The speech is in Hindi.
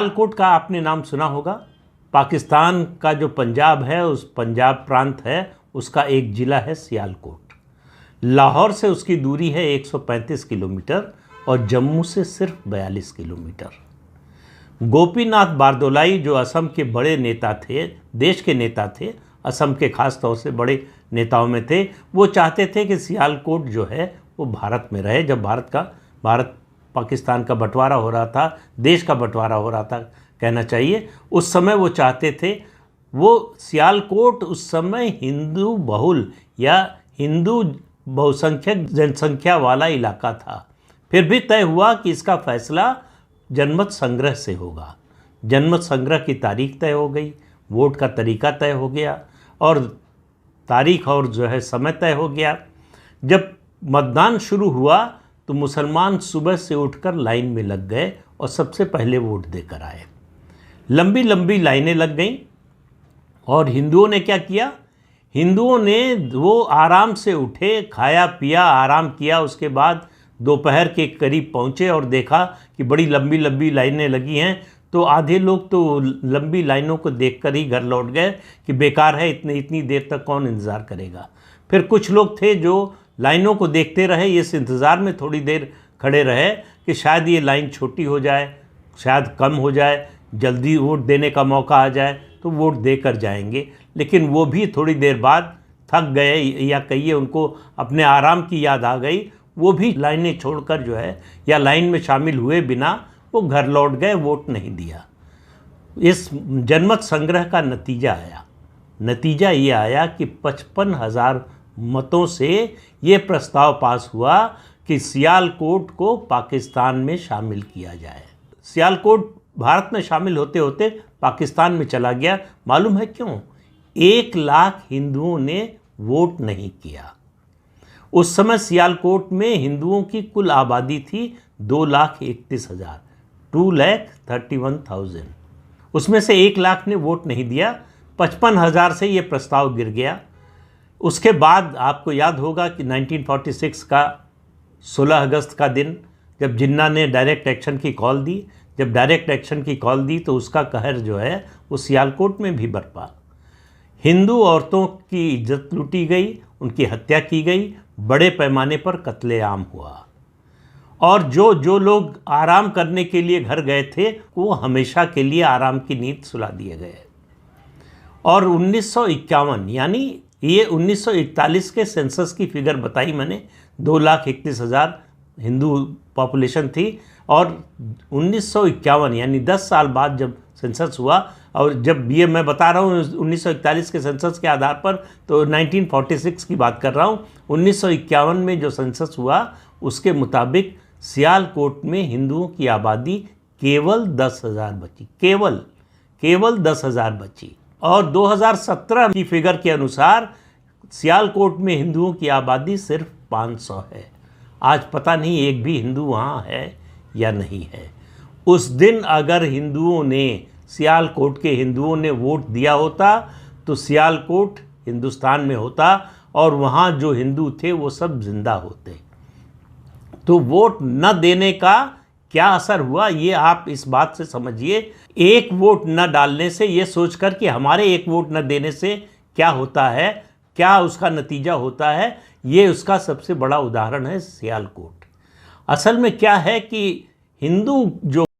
सियालकोट का आपने नाम सुना होगा। पाकिस्तान का जो पंजाब है, उस पंजाब प्रांत है, उसका एक ज़िला है सियालकोट। लाहौर से उसकी दूरी है 135 किलोमीटर और जम्मू से सिर्फ 42 किलोमीटर। गोपीनाथ बारदोलाई जो असम के बड़े नेता थे, देश के नेता थे, असम के खास तौर से बड़े नेताओं में थे, वो चाहते थे कि सियालकोट जो है वो भारत में रहे। जब भारत पाकिस्तान का बंटवारा हो रहा था, देश का बंटवारा हो रहा था कहना चाहिए, उस समय वो चाहते थे। वो सियालकोट उस समय हिंदू बहुल या हिंदू बहुसंख्यक जनसंख्या वाला इलाका था। फिर भी तय हुआ कि इसका फैसला जनमत संग्रह से होगा। जनमत संग्रह की तारीख तय हो गई, वोट का तरीका तय हो गया और तारीख और जो है समय तय हो गया। जब मतदान शुरू हुआ तो मुसलमान सुबह से उठकर लाइन में लग गए और सबसे पहले वोट देकर आए। लंबी लंबी लाइनें लग गईं और हिंदुओं ने क्या किया, हिंदुओं ने वो आराम से उठे, खाया पिया, आराम किया। उसके बाद दोपहर के करीब पहुँचे और देखा कि बड़ी लंबी लंबी लाइनें लगी हैं। तो आधे लोग तो लंबी लाइनों को देखकर ही घर लौट गए कि बेकार है, इतनी देर तक कौन इंतज़ार करेगा। फिर कुछ लोग थे जो लाइनों को देखते रहे, इस इंतज़ार में थोड़ी देर खड़े रहे कि शायद ये लाइन छोटी हो जाए, शायद कम हो जाए, जल्दी वोट देने का मौका आ जाए तो वोट देकर जाएंगे। लेकिन वो भी थोड़ी देर बाद थक गए या कहिए उनको अपने आराम की याद आ गई। वो भी लाइनें छोड़कर जो है या लाइन में शामिल हुए बिना वो घर लौट गए, वोट नहीं दिया। इस जनमत संग्रह का नतीजा ये आया कि 55,000 मतों से ये प्रस्ताव पास हुआ कि सियालकोट को पाकिस्तान में शामिल किया जाए। सियालकोट भारत में शामिल होते होते पाकिस्तान में चला गया। मालूम है क्यों? 1 लाख हिंदुओं ने वोट नहीं किया। उस समय सियालकोट में हिंदुओं की कुल आबादी थी 2,31,000, 2,31,000। उसमें से 1 लाख ने वोट नहीं दिया। 55,000 से ये प्रस्ताव गिर गया। उसके बाद आपको याद होगा कि 1946 का 16 अगस्त का दिन, जब जिन्ना ने डायरेक्ट एक्शन की कॉल दी, जब डायरेक्ट एक्शन की कॉल दी तो उसका कहर जो है वो सियालकोट में भी बरपा। हिंदू औरतों की इज्जत लूटी गई, उनकी हत्या की गई, बड़े पैमाने पर कत्लेआम हुआ और जो लोग आराम करने के लिए घर गए थे वो हमेशा के लिए आराम की नींद सुला दिए गए। और 1951 यानी ये 1941 के सेंसस की फिगर बताई मैंने, 2,31,000 हिंदू पॉपुलेशन थी। और 1951 यानी 10 साल बाद जब सेंसस हुआ, और जब ये मैं बता रहा हूँ 1941 के सेंसस के आधार पर, तो 1946 की बात कर रहा हूँ। 1951 में जो सेंसस हुआ उसके मुताबिक सियालकोट में हिंदुओं की आबादी केवल 10,000 बची, केवल 10,000 बची। और 2017 की फिगर के अनुसार सियालकोट में हिंदुओं की आबादी सिर्फ 500 है। आज पता नहीं एक भी हिंदू वहाँ है या नहीं है। उस दिन अगर सियालकोट के हिंदुओं ने वोट दिया होता तो सियालकोट हिंदुस्तान में होता और वहाँ जो हिंदू थे वो सब जिंदा होते। तो वोट न देने का क्या असर हुआ ये आप इस बात से समझिए। एक वोट न डालने से, ये सोचकर कि हमारे एक वोट न देने से क्या होता है, क्या उसका नतीजा होता है, ये उसका सबसे बड़ा उदाहरण है सियालकोट। असल में क्या है कि हिंदू जो